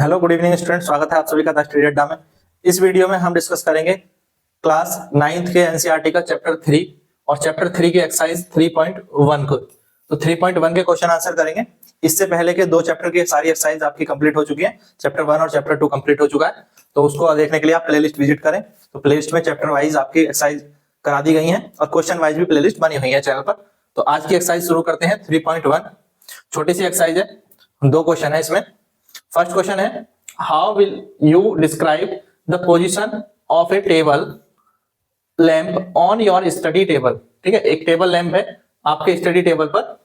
Hello good evening student, स्वागत है आप सभी का द स्टडी अड्डा में। इस वीडियो में हम डिस्कस करेंगे क्लास 9th के एनसीईआरटी का चैप्टर 3 और चैप्टर 3 की एक्सरसाइज 3.1 को। तो 3.1 के क्वेश्चन आंसर करेंगे। इससे पहले के दो चैप्टर की सारी एक्सरसाइज आपकी कंप्लीट हो चुकी है। चैप्टर 1 और चैप्टर 2 कंप्लीट हो चुका है, तो उसको देखने के लिए आप प्लेलिस्ट विजिट करें। तो प्लेलिस्ट में चैप्टर वाइज आपकी एक्सरसाइज करा दी गई है और क्वेश्चन वाइज भी प्लेलिस्ट बनी हुई है चैनल पर। तो आज की एक्सरसाइज शुरू करते हैं 3.1। छोटी सी एक्सरसाइज है, दो क्वेश्चन है इसमें। फर्स्ट क्वेश्चन है, how will you describe the position of A table lamp on your study table. ठीक है, एक टेबल लैंप है आपके स्टडी टेबल पर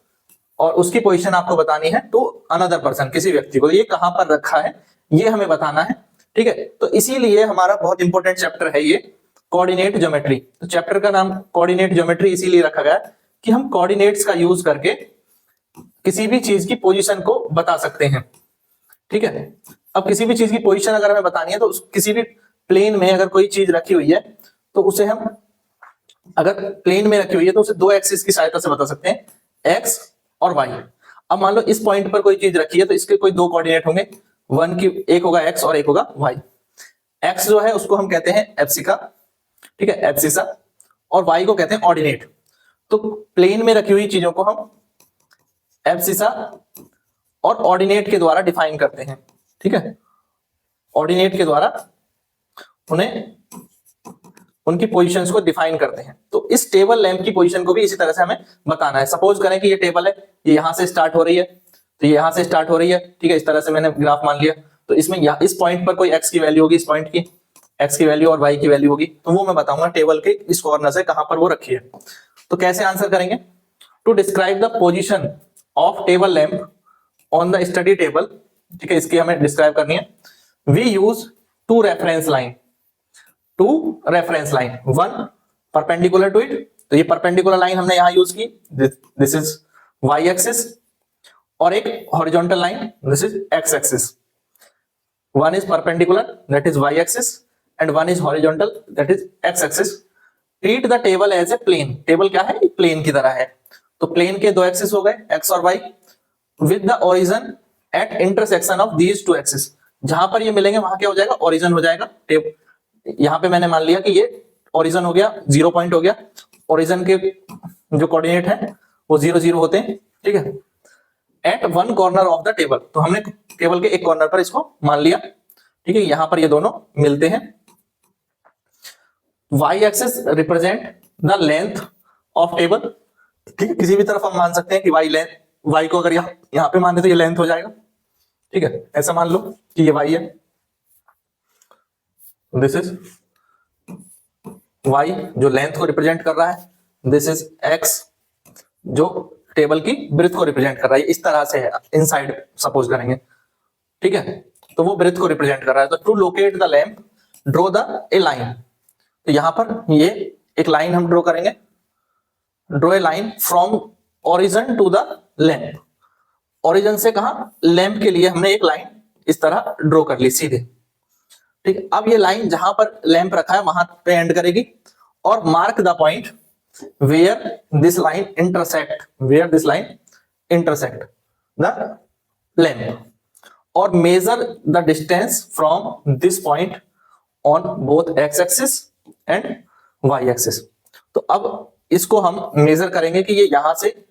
और उसकी पोजीशन आपको बतानी है टू अनदर पर्सन, किसी व्यक्ति को। ये कहां पर रखा है ये हमें बताना है। ठीक है, तो इसीलिए हमारा बहुत इंपॉर्टेंट चैप्टर है ये कोऑर्डिनेट ज्योमेट्री। तो चैप्टर का नाम कोऑर्डिनेट ज्योमेट्री इसीलिए रखा गया कि हम कोऑर्डिनेट्स का यूज करके किसी भी चीज की पोजीशन को बता सकते हैं। ठीक है, अब किसी भी चीज की पोजीशन अगर हमें बतानी है तो किसी भी प्लेन में अगर कोई चीज रखी हुई है तो उसे हम, अगर प्लेन में रखी हुई है तो उसे दो एक्सिस की सहायता से बता सकते हैं, एक्स और वाई। अब मान लो इस पॉइंट पर कोई चीज रखी है तो इसके कोई दो कोऑर्डिनेट होंगे, वन की एक होगा एक्स और एक होगा वाई। एक्स जो है उसको हम कहते हैं एब्सिका, ठीक है, एब्सिसा, और वाई को कहते हैं ऑर्डिनेट। तो प्लेन में रखी हुई चीजों को हम एब्सिसा और ऑर्डिनेट के द्वारा डिफाइन करते हैं। ठीक है, ऑर्डिनेट के द्वारा उन्हें उनकी पोजीशंस को डिफाइन करते हैं। तो इस टेबल लैंप की पोजीशन को भी इसी तरह से हमें बताना है। सपोज करें कि ये टेबल है, ये यहां से स्टार्ट हो रही है, तो ये यहां से स्टार्ट हो रही है। ठीक है, इस तरह से मैंने ग्राफ मान लिया। तो इसमें इस पॉइंट पर कोई एक्स की वैल्यू होगी, इस पॉइंट की एक्स की वैल्यू और वाई की वैल्यू होगी, तो वो मैं बताऊंगा टेबल के इस कॉर्नर से कहां पर वो रखी है। तो कैसे आंसर करेंगे, to describe the position of table lamp on the study table. ठीक है, इसकी हमें डिस्क्राइब करनी है। We use two reference line, one perpendicular to it. तो ये परपेंडिकुलर लाइन हमने यहां यूज की, दिस इज वाई एक्सिस, और एक horizontal line, this is x axis. One is perpendicular, that is y axis, and one is horizontal, that is x axis. Treat the table as a plane. Table क्या है, plane की तरह है। तो plane के दो एक्सिस हो गए, एक्स और Y, with the origin at intersection of these two axes। जहां पर ये मिलेंगे वहां क्या हो जाएगा, ओरिजिन हो जाएगा। यहां पे मैंने मान लिया कि ये ओरिजिन हो गया, 0 पॉइंट हो गया। ओरिजिन के जो कोऑर्डिनेट है वो 0 0 होते हैं। ठीक है, at one corner of the table, तो हमने टेबल के एक कॉर्नर पर इसको मान लिया। ठीक है, यहां पर ये दोनों मिलते हैं। Y axis represent the length of table. ठीक है, किसी भी तरफ हम मान सकते हैं कि वाई लेंथ, वाई को अगर यहां पे मान दे तो ये लेंथ हो जाएगा। ठीक है, ऐसा मान लो कि ये वाई है, दिस इज वाई जो लेंथ को रिप्रेजेंट कर रहा है, दिस इज एक्स जो टेबल की ब्रेथ को रिप्रेजेंट कर रहा है। इस तरह से है, इनसाइड सपोज करेंगे। ठीक है, तो वो ब्रेथ को रिप्रेजेंट कर रहा है। तो to locate the lamp draw the a line. तो यहां पर ये एक लाइन हम ड्रॉ करेंगे, draw a line from origin to the lamp. Origin से कहा, लैंप के लिए हमने एक लाइन इस तरह ड्रॉ कर ली सीधे। ठीक है, अब ये लाइन जहां पर लैंप रखा है वहां पे एंड करेगी, और mark the point where this line intersect the lamp, और measure the distance from this point on both x axis and y axis. तो अब इसको हम मेजर करेंगे कि ये यहां से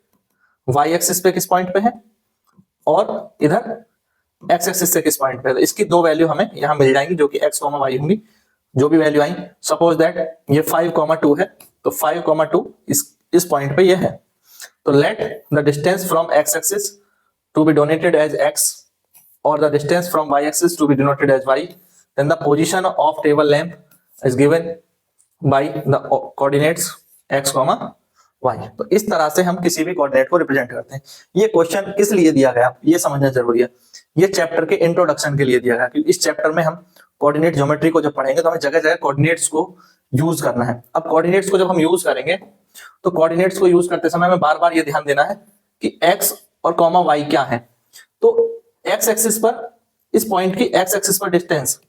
वाई एक्सिस पे किस पॉइंट पे है और इधर एक्स एक्सिस से किस पॉइंट पे है। तो इसकी दो वैल्यू हमें यहां मिल जाएंगी जो कि एक्स कॉमा वाई होंगी। जो भी वैल्यू आई, सपोज दैट ये 5,2 है, तो 5,2 इस पॉइंट पे ये है। तो let the distance from x axis to be donated as x और the distance from y axis to be denoted as y, then the position of table lamp is given by the coordinates x comma y. तो इस तरह से हम किसी भी coordinate को represent करते हैं। ये क्वेश्चन किस लिए दिया गया ये समझना जरूरी है। ये चैप्टर के इंट्रोडक्शन के लिए दिया गया, क्योंकि इस चैप्टर में हम कोऑर्डिनेट ज्योमेट्री को जब पढ़ेंगे तो हमें जगह जगह कोऑर्डिनेट्स को यूज करना है। अब कोऑर्डिनेट्स को जब हम यूज करेंगे तो कोऑर्डिनेट्स को यूज करते समय हमें बार बार ये ध्यान देना है कि एक्स और कॉमा वाई क्या है। तो एक्स एक्सिस पर, इस पॉइंट की एक्स एक्सिस पर डिस्टेंस,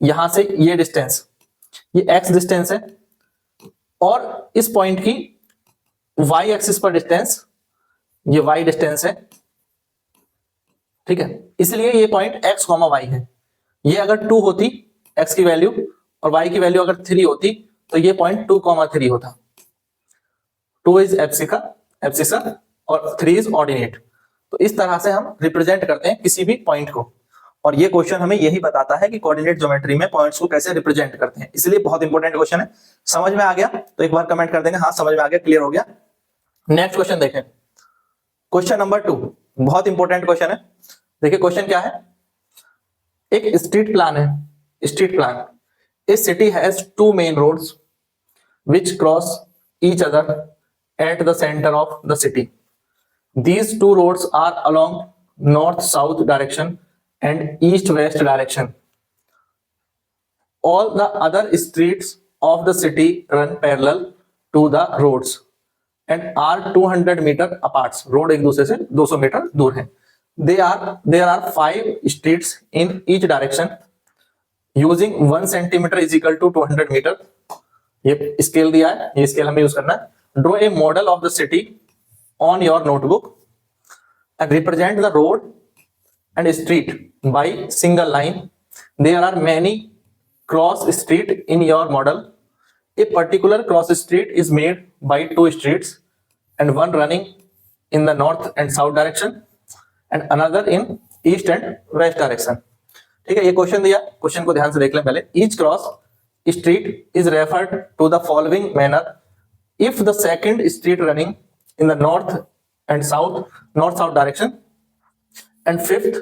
यहां से ये डिस्टेंस, ये एक्स डिस्टेंस है, और इस पॉइंट की वाई एक्सिस पर डिस्टेंस, ये वाई डिस्टेंस है। ठीक है, इसलिए ये पॉइंट x कॉमा वाई है। ये अगर 2 होती x की वैल्यू और y की वैल्यू अगर 3 होती तो ये पॉइंट 2,3 होता। 2 इज एब्सिशन और 3 इज ऑर्डिनेट। तो इस तरह से हम रिप्रेजेंट करते हैं किसी भी पॉइंट को, और ये क्वेश्चन हमें यही बताता है कि कोऑर्डिनेट ज्योमेट्री में पॉइंट्स को कैसे रिप्रेजेंट करते हैं, इसलिए बहुत इंपॉर्टेंट क्वेश्चन है। समझ में आ गया तो एक बार कमेंट कर देंगे हाँ समझ में आ गया, क्लियर हो गया। नेक्स्ट क्वेश्चन देखें, क्वेश्चन नंबर 2, बहुत इंपॉर्टेंट क्वेश्चन है। देखिए क्वेश्चन क्या है, एक स्ट्रीट प्लान है, street plan, a city has 2 main roads which cross each other at the center of the city. These 2 roads are along north-south direction and east-west direction. All the other streets of the city run parallel to the roads and are 200 meter apart. Road एक दूसरे से 200 metre दूर है। There are 5 streets in each direction. Using 1 centimeter is equal to 200 meter. ये scale दिया है, ये scale हमें यूज करना है। Draw a model of the city on your notebook and represent the road and street by single line. There are many cross street in your model. A particular cross street is made by 2 streets and one running in the north and south direction and another in east and west direction. ठीक है, ये question दिया, question को ध्यान से देख लें पहले। Each cross street is referred to the following manner if the second street running in the north south direction and fifth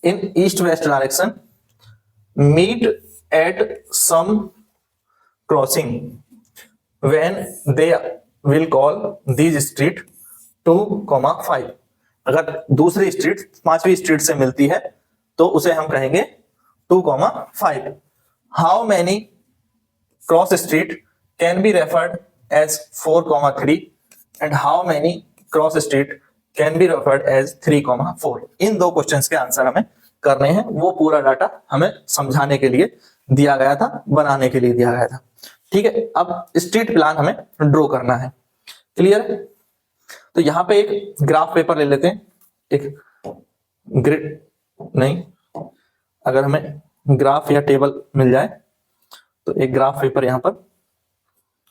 in east west direction meet at some crossing when they will call these street 2,5। अगर दूसरी street 5वीं street से मिलती है तो उसे हम कहेंगे 2,5। how many cross street can be referred as 4,3 and how many cross street can be referred as 3,4। In 2 questions के आंसर हमें करने हैं, वो पूरा डाटा हमें समझाने के लिए दिया गया था, बनाने के लिए दिया गया था। ठीक है, अब स्ट्रीट प्लान हमें ड्रॉ करना है, क्लियर है। तो यहां पे एक ग्राफ पेपर ले लेते हैं, एक ग्रिड नहीं, अगर हमें ग्राफ या टेबल मिल जाए तो एक ग्राफ पेपर यहां पर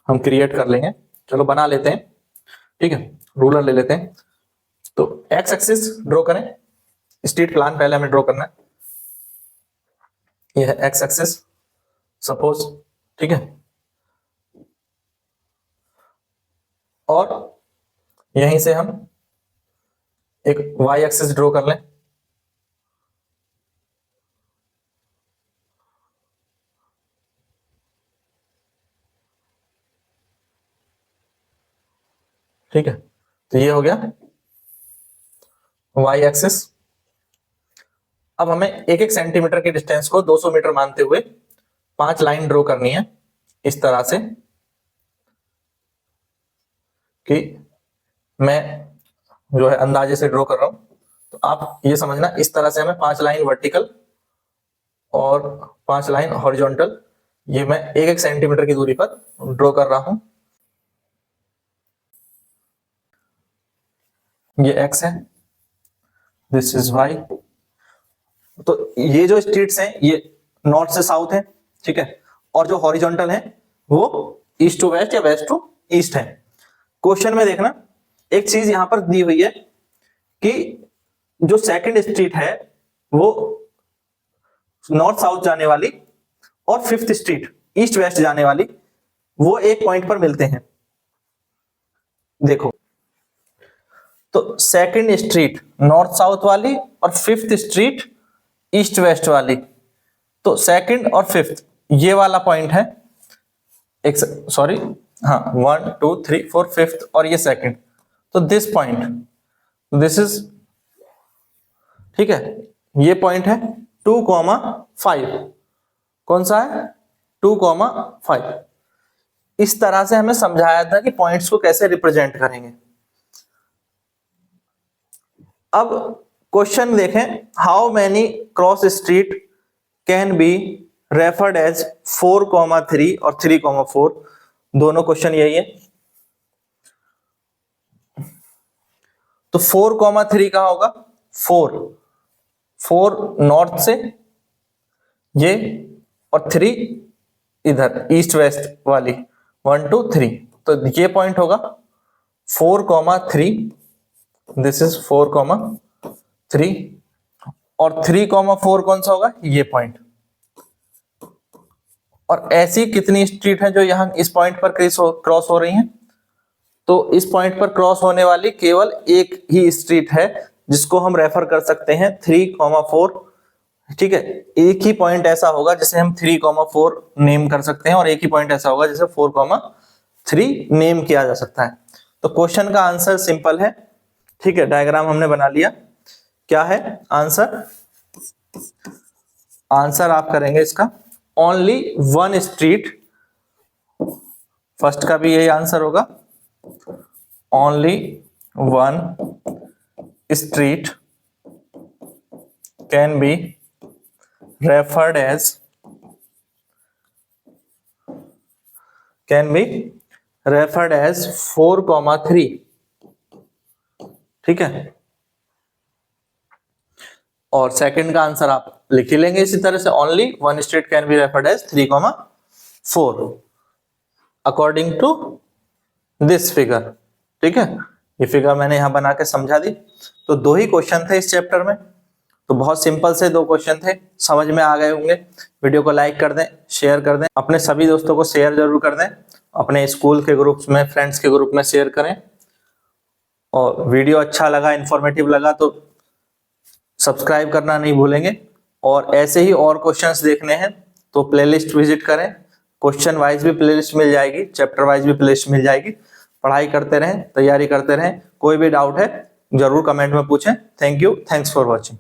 हम क्रिएट कर लेंगे। चलो बना लेते हैं, ठीक है, रूलर ले लेते हैं। तो एक्स एक्सिस ड्रॉ करें, स्ट्रीट प्लान पहले हमें ड्रॉ करना है। यह है एक्स एक्सिस सपोज, ठीक है, और यहीं से हम एक वाई एक्सिस ड्रॉ कर लें। ठीक है, तो ये हो गया वाई एक्सिस। अब हमें 1-1 सेंटीमीटर के डिस्टेंस को 200 मीटर मानते हुए 5 लाइन ड्रॉ करनी है इस तरह से कि मैं जो है अंदाजे से ड्रॉ कर रहा हूं। तो आप ये समझना, इस तरह से हमें 5 लाइन वर्टिकल और 5 लाइन हॉरिजॉन्टल, ये मैं 1-1 सेंटीमीटर की दूरी पर ड्रॉ कर रहा हूं। ये x है, दिस इज y। तो ये जो स्ट्रीट्स हैं ये नॉर्थ से साउथ है, ठीक है, और जो हॉरिजॉन्टल है वो ईस्ट टू वेस्ट या वेस्ट टू ईस्ट है। क्वेश्चन में देखना एक चीज यहां पर दी हुई है कि जो सेकंड स्ट्रीट है वो नॉर्थ साउथ जाने वाली और 5th स्ट्रीट ईस्ट वेस्ट जाने वाली वो एक पॉइंट पर मिलते हैं। देखो, तो सेकंड स्ट्रीट नॉर्थ साउथ वाली और 5th स्ट्रीट ईस्ट वेस्ट वाली, तो सेकंड और 5th ये वाला पॉइंट है, एक सॉरी हाँ 1 2 3 4 5th और ये सेकंड, तो दिस पॉइंट, दिस इज, ठीक है, ये पॉइंट है 2,5। कौन सा है? 2,5। इस तरह से हमें समझाया था कि पॉइंट्स को कैसे रिप्रेजेंट करेंगे। अब क्वेश्चन देखें, how many cross street can be referred as 4,3 और 3,4, दोनों क्वेश्चन यही है। तो 4,3 कहां होगा? 4, 4 नॉर्थ से ये, और 3 इधर ईस्ट वेस्ट वाली 1 2 3। तो ये पॉइंट होगा 4,3, दिस इज 4,3, और 3,4 कौन सा होगा, ये पॉइंट। और ऐसी कितनी स्ट्रीट है जो यहां इस पॉइंट पर क्रॉस हो रही हैं? तो इस पॉइंट पर क्रॉस होने वाली केवल एक ही स्ट्रीट है जिसको हम रेफर कर सकते हैं 3,4। ठीक है, एक ही पॉइंट ऐसा होगा जिसे हम 3,4 नेम कर सकते हैं, और एक ही पॉइंट ऐसा होगा जिसे 4,3 नेम किया जा सकता है। तो क्वेश्चन का आंसर सिंपल है। ठीक है, डायग्राम हमने बना लिया। क्या है आंसर? आंसर आप करेंगे इसका ओनली वन स्ट्रीट, फर्स्ट का भी यही आंसर होगा, only one street can B referred as 4,3। ठीक है, और सेकंड का आंसर आप लिख ही लेंगे इसी तरह से, only one street can be referred as 3,4 according to this figure. ठीक है, ये फिगर मैंने यहां बना के समझा दी। तो 2 ही क्वेश्चन थे इस चैप्टर में, तो बहुत सिंपल से 2 क्वेश्चन थे, समझ में आ गए होंगे। वीडियो को लाइक कर दें, शेयर कर दें, अपने सभी दोस्तों को शेयर जरूर कर दें, अपने स्कूल के ग्रुप्स में, फ्रेंड्स के ग्रुप में शेयर करें। और वीडियो अच्छा लगा, इंफॉर्मेटिव लगा तो सब्सक्राइब करना नहीं भूलेंगे। और ऐसे ही और क्वेश्चंस देखने हैं तो प्लेलिस्ट विजिट करें, क्वेश्चन वाइज भी प्लेलिस्ट मिल जाएगी, चैप्टर वाइज भी प्लेलिस्ट मिल जाएगी। पढ़ाई करते रहें, तैयारी करते रहें। कोई भी डाउट है जरूर कमेंट में पूछें। Thank you, thanks for watching.